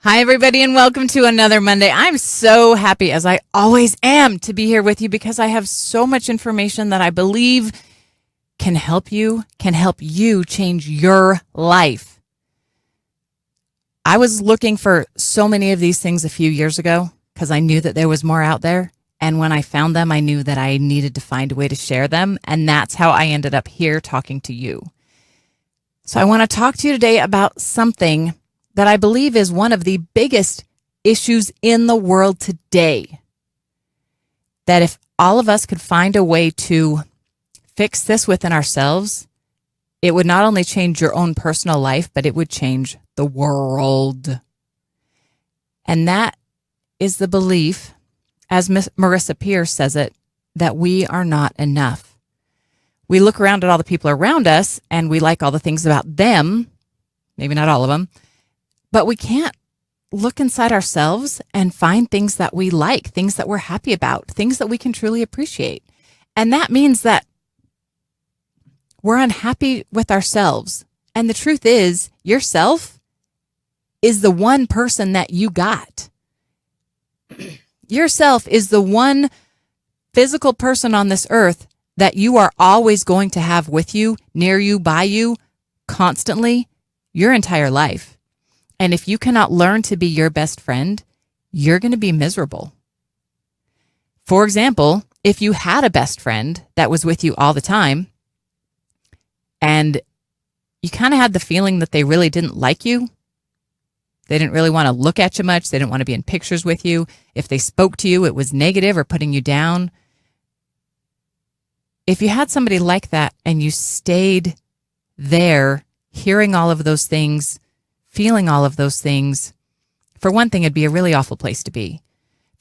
Hi, everybody, and welcome to another Monday. I'm so happy, as I always am, to be here with you because I have so much information that I believe can help you change your life. I was looking for so many of these things a few years ago because I knew that there was more out there. And when I found them, I knew that I needed to find a way to share them. And that's how I ended up here talking to you. So I want to talk to you today about something that I believe is one of the biggest issues in the world today. That if all of us could find a way to fix this within ourselves, it would not only change your own personal life, but it would change the world. And that is the belief, as Marissa Peer says it, that we are not enough. We look around at all the people around us and we like all the things about them, maybe not all of them, but we can't look inside ourselves and find things that we like, things that we're happy about, things that we can truly appreciate. And that means that we're unhappy with ourselves. And the truth is, yourself is the one person that you got. Yourself is the one physical person on this earth that you are always going to have with you, near you, by you, constantly, your entire life. And if you cannot learn to be your best friend, you're going to be miserable. For example, if you had a best friend that was with you all the time and you kind of had the feeling that they really didn't like you, they didn't really want to look at you much, they didn't want to be in pictures with you, if they spoke to you, it was negative or putting you down. If you had somebody like that and you stayed there hearing all of those things, feeling all of those things, for one thing, it'd be a really awful place to be.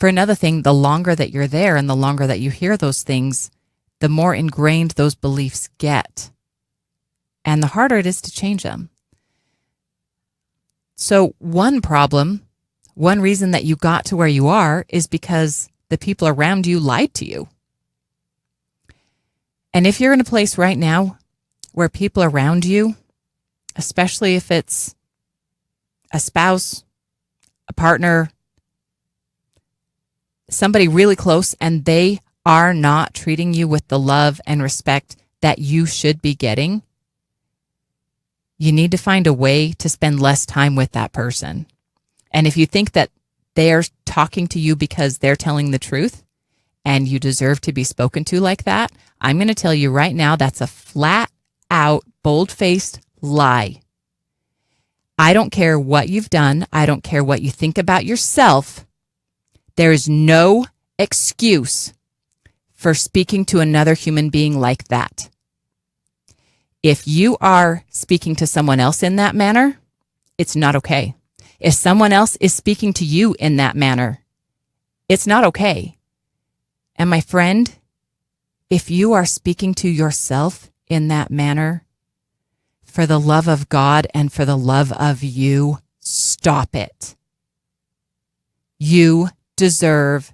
For another thing, the longer that you're there and the longer that you hear those things, the more ingrained those beliefs get. And the harder it is to change them. So one reason that you got to where you are is because the people around you lied to you. And if you're in a place right now where people around you, especially if it's a spouse, a partner, somebody really close, and they are not treating you with the love and respect that you should be getting, you need to find a way to spend less time with that person. And if you think that they're talking to you because they're telling the truth and you deserve to be spoken to like that, I'm going to tell you right now that's a flat out, bold-faced lie. I don't care what you've done. I don't care what you think about yourself. There is no excuse for speaking to another human being like that. If you are speaking to someone else in that manner, it's not okay. If someone else is speaking to you in that manner, it's not okay. And my friend, if you are speaking to yourself in that manner, for the love of God and for the love of you, stop it. You deserve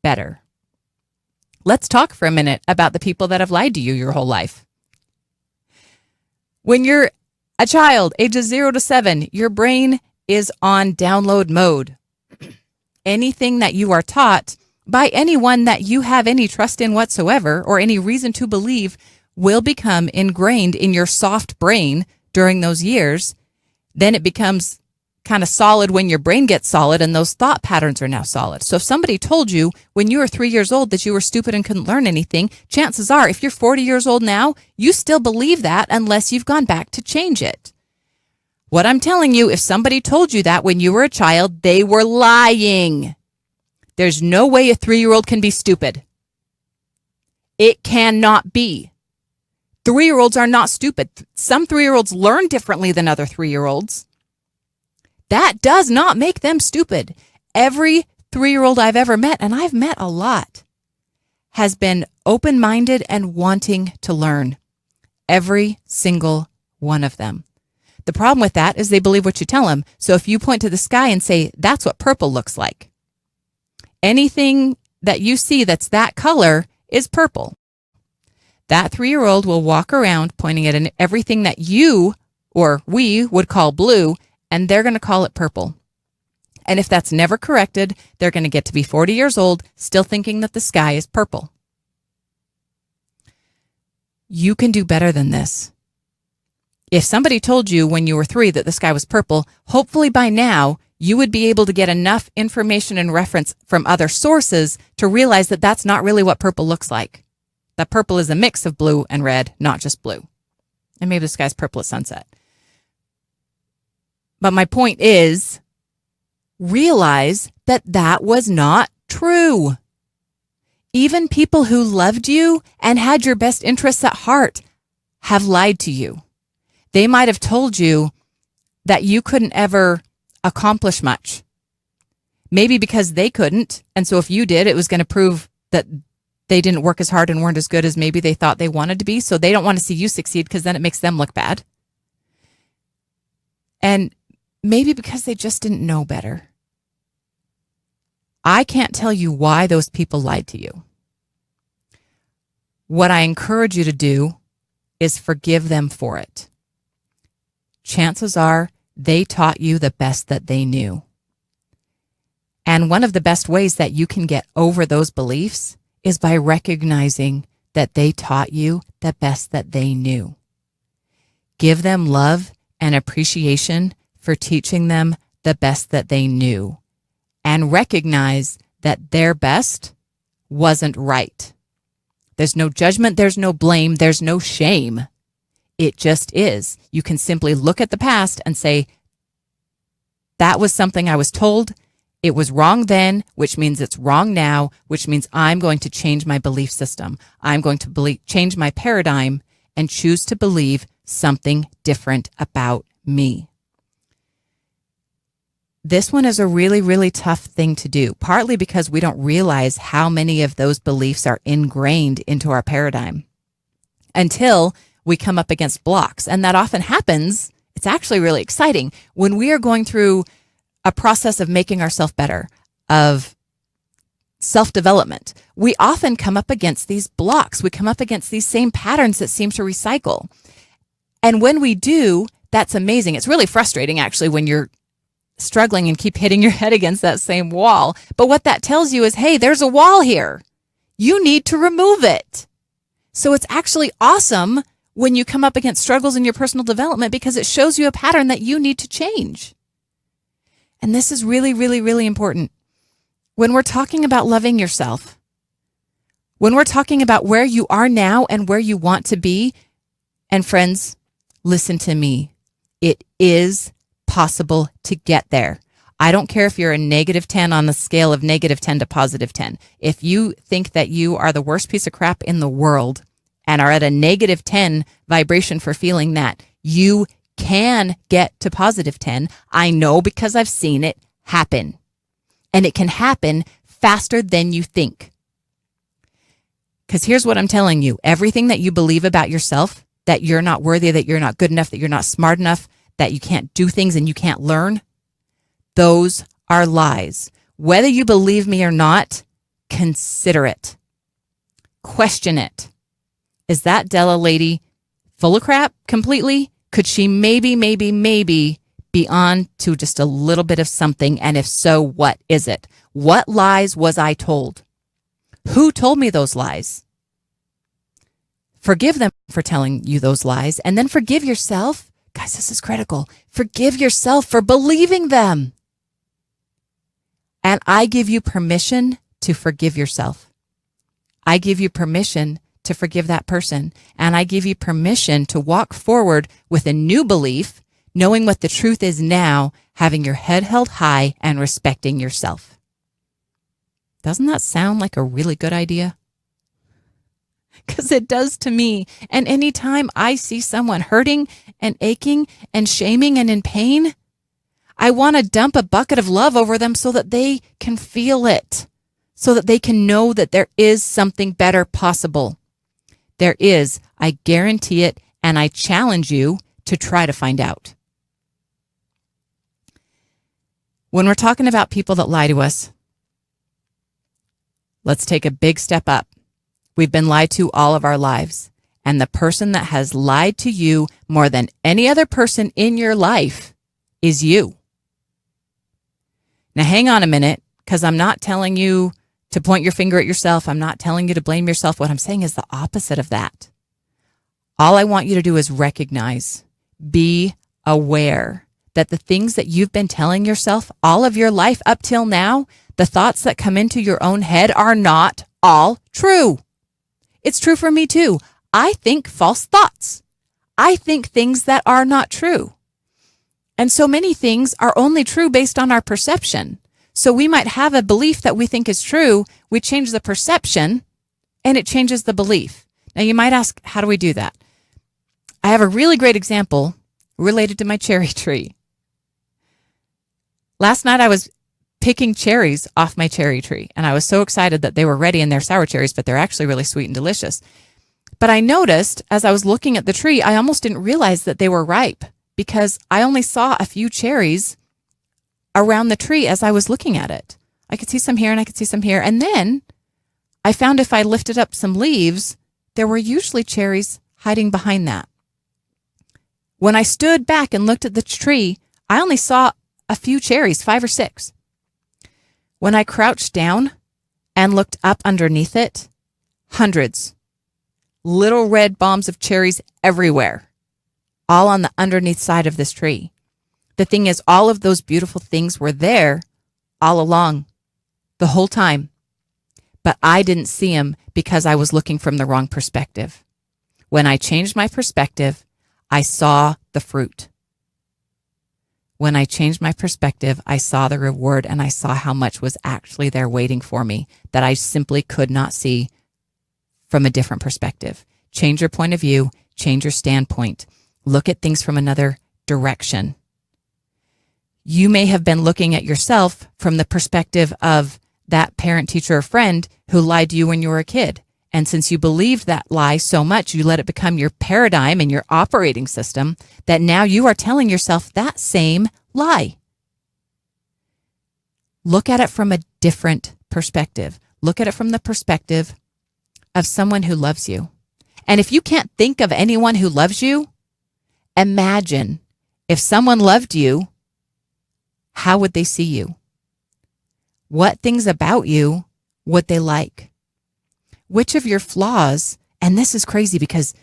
better. Let's talk for a minute about the people that have lied to you your whole life. When you're a child, ages 0 to 7, your brain is on download mode. Anything that you are taught by anyone that you have any trust in whatsoever or any reason to believe will become ingrained in your soft brain during those years. Then it becomes kind of solid when your brain gets solid, and those thought patterns are now solid. So if somebody told you when you were 3 years old that you were stupid and couldn't learn anything, chances are if you're 40 years old now, you still believe that unless you've gone back to change it. What I'm telling you, if somebody told you that when you were a child, they were lying. There's no way a 3-year-old can be stupid. It cannot be. 3-year-olds are not stupid. Some 3-year-olds learn differently than other 3-year-olds. That does not make them stupid. Every 3-year-old I've ever met, and I've met a lot, has been open-minded and wanting to learn. Every single one of them. The problem with that is they believe what you tell them. So if you point to the sky and say, that's what purple looks like, anything that you see that's that color is purple. That 3-year-old will walk around pointing at everything that you or we would call blue, and they're going to call it purple. And if that's never corrected, they're going to get to be 40 years old, still thinking that the sky is purple. You can do better than this. If somebody told you when you were 3 that the sky was purple, hopefully by now you would be able to get enough information and reference from other sources to realize that that's not really what purple looks like. That purple is a mix of blue and red, not just blue. And maybe the sky's purple at sunset. But my point is, realize that that was not true. Even people who loved you and had your best interests at heart have lied to you. They might have told you that you couldn't ever accomplish much. Maybe because they couldn't. And so if you did, it was going to prove that they didn't work as hard and weren't as good as maybe they thought they wanted to be. So they don't want to see you succeed because then it makes them look bad. And maybe because they just didn't know better. I can't tell you why those people lied to you. What I encourage you to do is forgive them for it. Chances are they taught you the best that they knew. And one of the best ways that you can get over those beliefs is by recognizing that they taught you the best that they knew. Give them love and appreciation for teaching them the best that they knew, and recognize that their best wasn't right. There's no judgment, there's no blame, there's no shame. It just is. You can simply look at the past and say, that was something I was told. It was wrong then, which means it's wrong now, which means I'm going to change my belief system. I'm going to change my paradigm and choose to believe something different about me. This one is a really, really tough thing to do, partly because we don't realize how many of those beliefs are ingrained into our paradigm until we come up against blocks. And that often happens. It's actually really exciting when we are going through a process of making ourselves better, of self-development. We often come up against these blocks. We come up against these same patterns that seem to recycle. And when we do, that's amazing. It's really frustrating, actually, when you're struggling and keep hitting your head against that same wall. But what that tells you is, hey, there's a wall here. You need to remove it. So it's actually awesome when you come up against struggles in your personal development because it shows you a pattern that you need to change. And this is really, really, really important. When we're talking about loving yourself, when we're talking about where you are now and where you want to be, and friends, listen to me. It is possible to get there. I don't care if you're a -10 on the scale of -10 to +10. If you think that you are the worst piece of crap in the world and are at a -10 vibration for feeling that, you can get to +10. I know because I've seen it happen. And it can happen faster than you think. Because here's what I'm telling you. Everything that you believe about yourself, that you're not worthy, that you're not good enough, that you're not smart enough, that you can't do things and you can't learn, those are lies. Whether you believe me or not, consider it. Question it. Is that Della lady full of crap completely? Could she maybe be on to just a little bit of something? And if so, what is it? What lies was I told? Who told me those lies? Forgive them for telling you those lies, and then forgive yourself. Guys, this is critical. Forgive yourself for believing them. And I give you permission to forgive yourself. I give you permission to forgive that person. And I give you permission to walk forward with a new belief, knowing what the truth is now, having your head held high and respecting yourself. Doesn't that sound like a really good idea? Because it does to me. And anytime I see someone hurting and aching and shaming and in pain, I want to dump a bucket of love over them so that they can feel it, so that they can know that there is something better possible. There is. I guarantee it, and I challenge you to try to find out. When we're talking about people that lie to us, let's take a big step up. We've been lied to all of our lives. And the person that has lied to you more than any other person in your life is you. Now, hang on a minute, because I'm not telling you to point your finger at yourself. I'm not telling you to blame yourself. What I'm saying is the opposite of that. All I want you to do is recognize, be aware that the things that you've been telling yourself all of your life up till now, the thoughts that come into your own head are not all true. It's true for me too. I think false thoughts. I think things that are not true. And so many things are only true based on our perception. So we might have a belief that we think is true. We change the perception and it changes the belief. Now you might ask, how do we do that? I have a really great example related to my cherry tree. Last night I was picking cherries off my cherry tree, and I was so excited that they were ready, and they're sour cherries, but they're actually really sweet and delicious. But I noticed as I was looking at the tree, I almost didn't realize that they were ripe because I only saw a few cherries around the tree as I was looking at it. I could see some here and I could see some here. And then I found if I lifted up some leaves, there were usually cherries hiding behind that. When I stood back and looked at the tree, I only saw a few cherries, 5 or 6. When I crouched down and looked up underneath it, hundreds, little red bombs of cherries everywhere, all on the underneath side of this tree. The thing is, all of those beautiful things were there all along, the whole time. But I didn't see them because I was looking from the wrong perspective. When I changed my perspective, I saw the fruit. When I changed my perspective, I saw the reward and I saw how much was actually there waiting for me that I simply could not see from a different perspective. Change your point of view, change your standpoint. Look at things from another direction. You may have been looking at yourself from the perspective of that parent, teacher, or friend who lied to you when you were a kid. And since you believed that lie so much, you let it become your paradigm and your operating system that now you are telling yourself that same lie. Look at it from a different perspective. Look at it from the perspective of someone who loves you. And if you can't think of anyone who loves you, imagine if someone loved you, how would they see you? What things about you would they like? Which of your flaws, and this is crazy because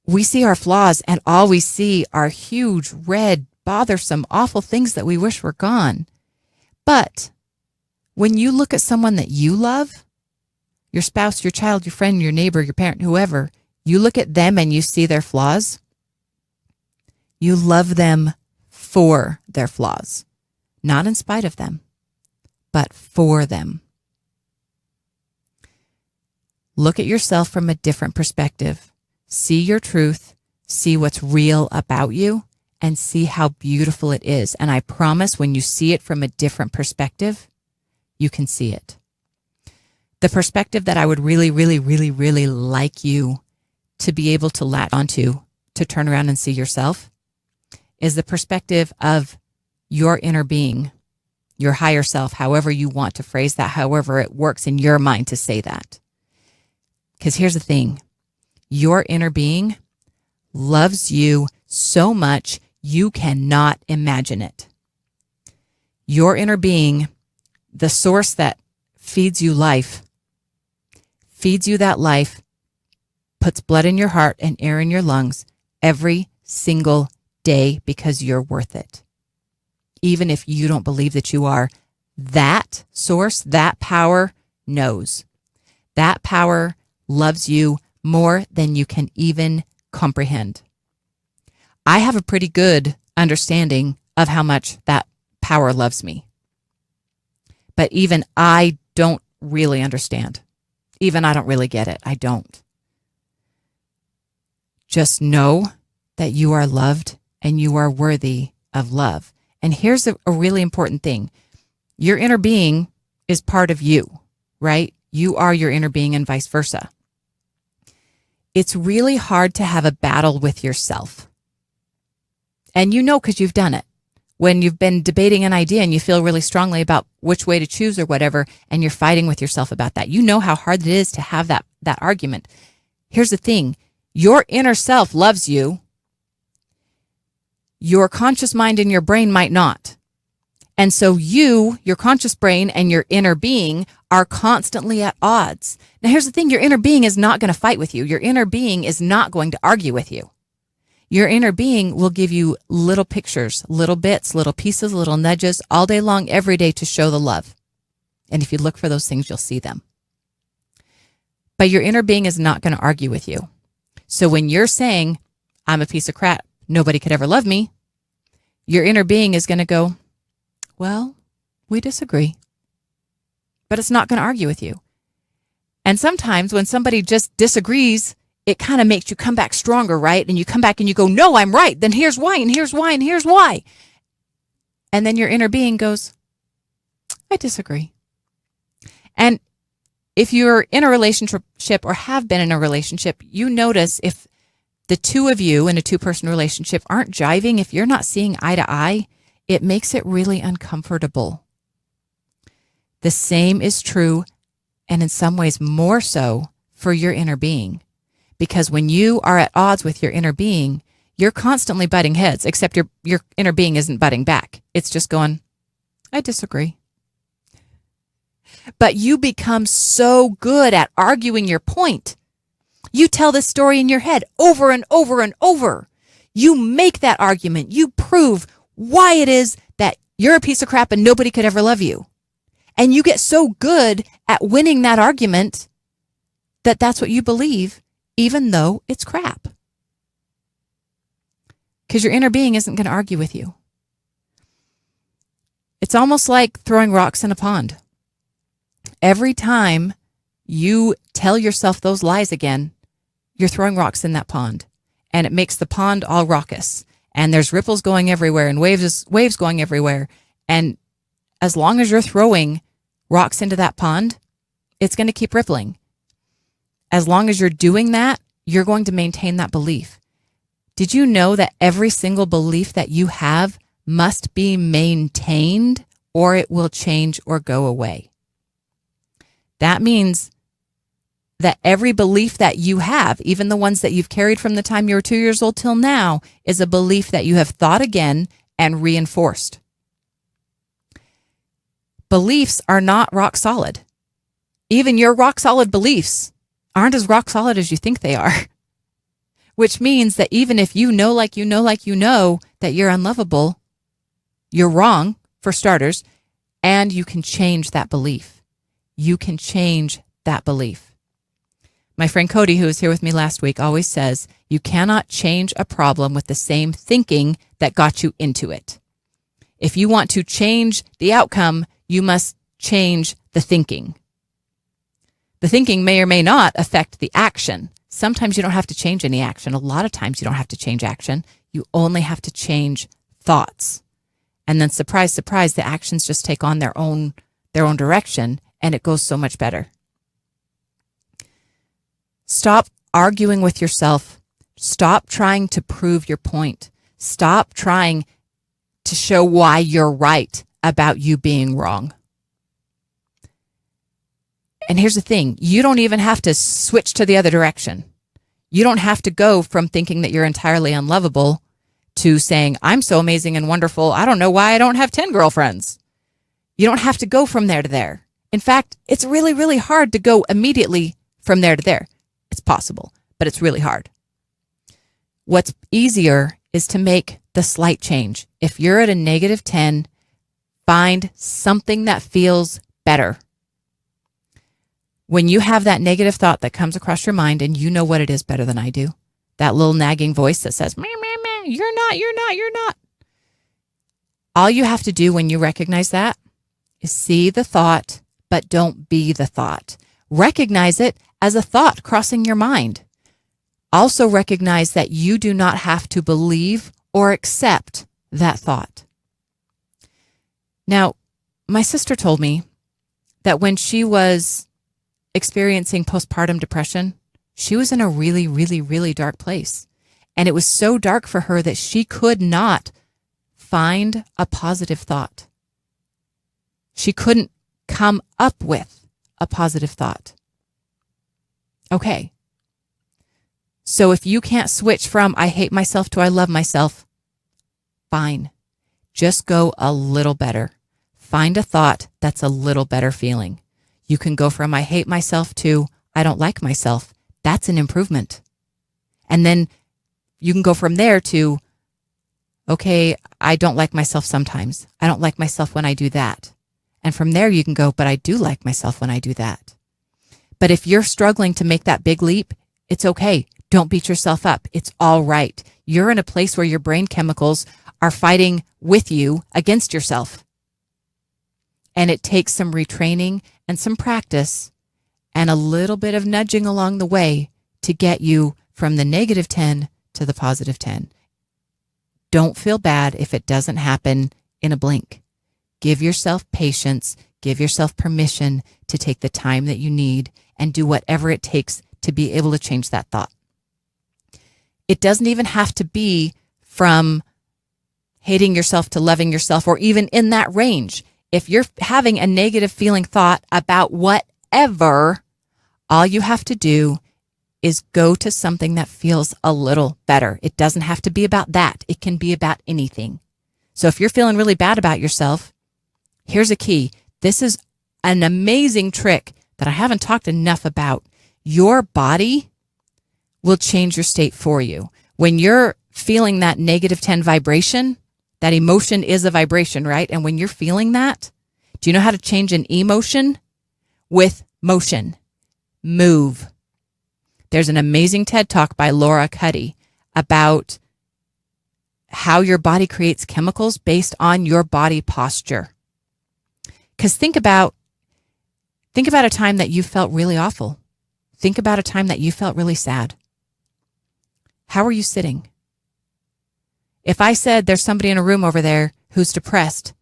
we see our flaws and all we see are huge, red, bothersome, awful things that we wish were gone. But when you look at someone that you love, your spouse, your child, your friend, your neighbor, your parent, whoever, you look at them and you see their flaws, you love them for their flaws, not in spite of them, but for them. Look at yourself from a different perspective. See your truth, see what's real about you, and see how beautiful it is. And I promise when you see it from a different perspective, you can see it. The perspective that I would really, really, really, really like you to be able to latch onto, to turn around and see yourself, is the perspective of your inner being, your higher self, however you want to phrase that, however it works in your mind to say that. Because here's the thing, your inner being loves you so much you cannot imagine it. Your inner being, the source that feeds you life, feeds you that life, puts blood in your heart and air in your lungs every single day because you're worth it. Even if you don't believe that you are, that source, that power knows. That power loves you more than you can even comprehend. I have a pretty good understanding of how much that power loves me. But even I don't really understand. Even I don't really get it. I don't. Just know that you are loved and you are worthy of love. And here's a really important thing. Your inner being is part of you, right? You are your inner being and vice versa. It's really hard to have a battle with yourself. And you know because you've done it. When you've been debating an idea and you feel really strongly about which way to choose or whatever, and you're fighting with yourself about that, you know how hard it is to have that argument. Here's the thing. Your inner self loves you. Your conscious mind and your brain might not. And so your conscious brain and your inner being are constantly at odds. Now, here's the thing. Your inner being is not going to fight with you. Your inner being is not going to argue with you. Your inner being will give you little pictures, little bits, little pieces, little nudges all day long, every day to show the love. And if you look for those things, you'll see them. But your inner being is not going to argue with you. So when you're saying, I'm a piece of crap, nobody could ever love me, your inner being is going to go, well, we disagree. But it's not going to argue with you. And sometimes when somebody just disagrees, it kind of makes you come back stronger, right? And you come back and you go, no, I'm right. Then here's why, and here's why, and here's why. And then your inner being goes, I disagree. And if you're in a relationship or have been in a relationship, you notice if the two of you in a two-person relationship aren't jiving, if you're not seeing eye to eye, it makes it really uncomfortable. The same is true, and in some ways more so, for your inner being. Because when you are at odds with your inner being, you're constantly butting heads, except your inner being isn't butting back. It's just going, I disagree. But you become so good at arguing your point. You tell this story in your head over and over and over. You make that argument. You prove why it is that you're a piece of crap and nobody could ever love you. And you get so good at winning that argument that that's what you believe, even though it's crap. Because your inner being isn't going to argue with you. It's almost like throwing rocks in a pond. Every time you tell yourself those lies again, you're throwing rocks in that pond. And it makes the pond all raucous. And there's ripples going everywhere and waves going everywhere. And as long as you're throwing rocks into that pond, it's going to keep rippling. As long as you're doing that, you're going to maintain that belief. Did you know that every single belief that you have must be maintained or it will change or go away? That means that every belief that you have, even the ones that you've carried from the time you were 2 years old till now, is a belief that you have thought again and reinforced. Beliefs are not rock solid. Even your rock solid beliefs aren't as rock solid as you think they are. Which means that even if you know that you're unlovable, you're wrong, for starters, and you can change that belief. You can change that belief. My friend Cody, who was here with me last week, always says, you cannot change a problem with the same thinking that got you into it. If you want to change the outcome, you must change the thinking. The thinking may or may not affect the action. Sometimes you don't have to change any action. A lot of times you don't have to change action. You only have to change thoughts. And then surprise, surprise, the actions just take on their own direction, and it goes so much better. Stop arguing with yourself. Stop trying to prove your point. Stop trying to show why you're right about you being wrong. And here's the thing. You don't even have to switch to the other direction. You don't have to go from thinking that you're entirely unlovable to saying, I'm so amazing and wonderful, I don't know why I don't have 10 girlfriends. You don't have to go from there to there. In fact, it's really, really hard to go immediately from there to there. It's possible, but it's really hard. What's easier is to make the slight change. If you're at a negative 10, find something that feels better. When you have that negative thought that comes across your mind, and you know what it is better than I do, that little nagging voice that says, meh, meh, meh, you're not. All you have to do when you recognize that is see the thought, but don't be the thought. Recognize it as a thought crossing your mind. Also recognize that you do not have to believe or accept that thought. Now, my sister told me that when she was experiencing postpartum depression, she was in a really, really, really dark place. And it was so dark for her that she could not find a positive thought. She couldn't come up with a positive thought. Okay. So if you can't switch from I hate myself to I love myself, fine. Just go a little better. Find a thought that's a little better feeling. You can go from I hate myself to I don't like myself. That's an improvement. And then you can go from there to, okay, I don't like myself sometimes. I don't like myself when I do that. And from there you can go, but I do like myself when I do that. But if you're struggling to make that big leap, it's okay. Don't beat yourself up. It's all right. You're in a place where your brain chemicals are fighting with you against yourself. And it takes some retraining and some practice and a little bit of nudging along the way to get you from the negative 10 to the positive 10. Don't feel bad if it doesn't happen in a blink. Give yourself patience. Give yourself permission to take the time that you need and do whatever it takes to be able to change that thought. It doesn't even have to be from hating yourself to loving yourself, or even in that range. If you're having a negative feeling thought about whatever, all you have to do is go to something that feels a little better. It doesn't have to be about that. It can be about anything. So if you're feeling really bad about yourself, here's a key. This is an amazing trick that I haven't talked enough about. Your body will change your state for you. When you're feeling that negative 10 vibration, that emotion is a vibration, right? And when you're feeling that, do you know how to change an emotion? With motion. Move. There's an amazing TED Talk by Laura Cuddy about how your body creates chemicals based on your body posture. Because think about a time that you felt really awful. Think about a time that you felt really sad. How are you sitting? If I said there's somebody in a room over there who's depressed,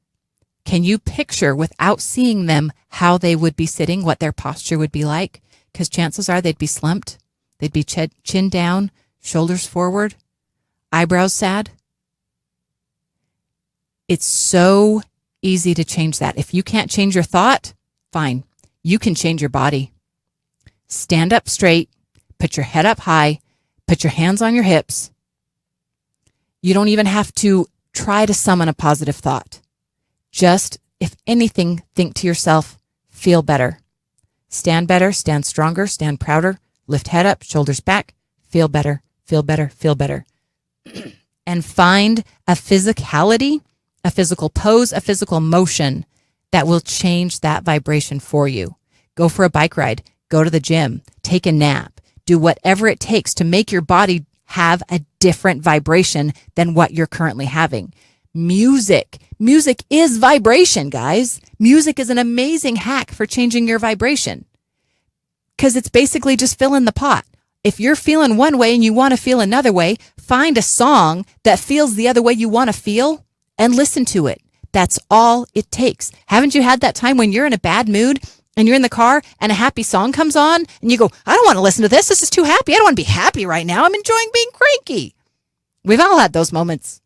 can you picture without seeing them how they would be sitting, what their posture would be like? Because chances are they'd be slumped. They'd be chin down, shoulders forward, eyebrows sad. It's so easy to change that. If you can't change your thought, fine. You can change your body. Stand up straight, put your head up high, put your hands on your hips. You don't even have to try to summon a positive thought. Just, if anything, think to yourself, feel better. Stand better, stand stronger, stand prouder, lift head up, shoulders back, feel better, feel better, feel better. And find a physicality, a physical pose, a physical motion that will change that vibration for you. Go for a bike ride, go to the gym, take a nap, do whatever it takes to make your body have a different vibration than what you're currently having. Music is vibration, guys. Music is an amazing hack for changing your vibration because it's basically just filling the pot. If you're feeling one way and you want to feel another way, find a song that feels the other way you want to feel and listen to it. That's all it takes. Haven't you had that time when you're in a bad mood and you're in the car and a happy song comes on and you go, I don't want to listen to this. This is too happy. I don't want to be happy right now. I'm enjoying being cranky. We've all had those moments.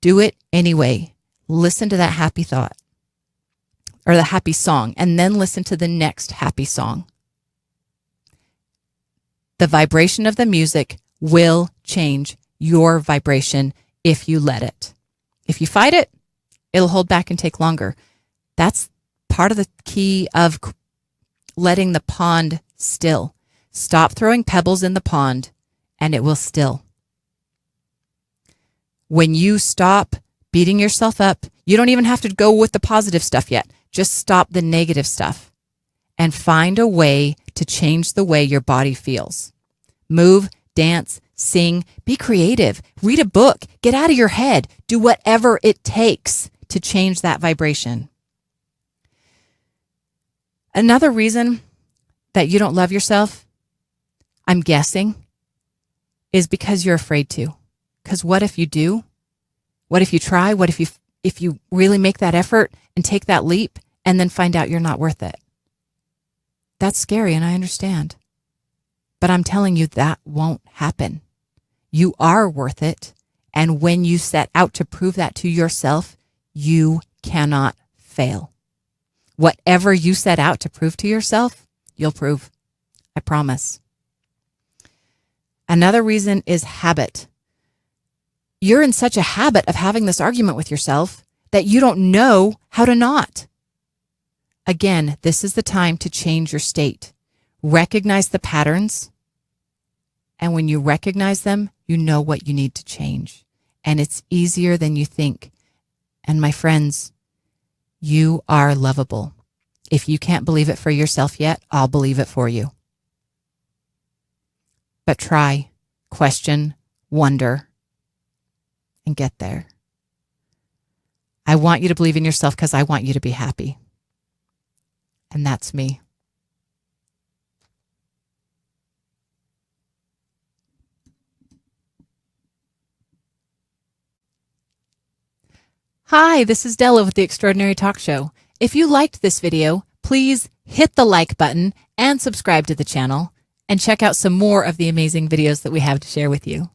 Do it anyway. Listen to that happy thought or the happy song, and then listen to the next happy song. The vibration of the music will change your vibration if you let it. If you fight it, it'll hold back and take longer. That's part of the key of letting the pond still. Stop throwing pebbles in the pond and it will still. When you stop beating yourself up, you don't even have to go with the positive stuff yet. Just stop the negative stuff and find a way to change the way your body feels. Move, dance, sing, be creative, read a book, get out of your head, do whatever it takes to change that vibration. Another reason that you don't love yourself, I'm guessing, is because you're afraid to. Because what if you do? What if you try? What if you really make that effort and take that leap and then find out you're not worth it? That's scary, and I understand. But I'm telling you that won't happen. You are worth it. And when you set out to prove that to yourself, you cannot fail. Whatever you set out to prove to yourself, you'll prove. I promise. Another reason is habit. You're in such a habit of having this argument with yourself that you don't know how to not. Again, this is the time to change your state. Recognize the patterns. And when you recognize them, you know what you need to change. And it's easier than you think. And my friends, you are lovable. If you can't believe it for yourself yet, I'll believe it for you. But try, question, wonder, and get there. I want you to believe in yourself because I want you to be happy. And that's me. Hi, this is Della with The Extraordinary Talk Show. If you liked this video, please hit the like button and subscribe to the channel and check out some more of the amazing videos that we have to share with you.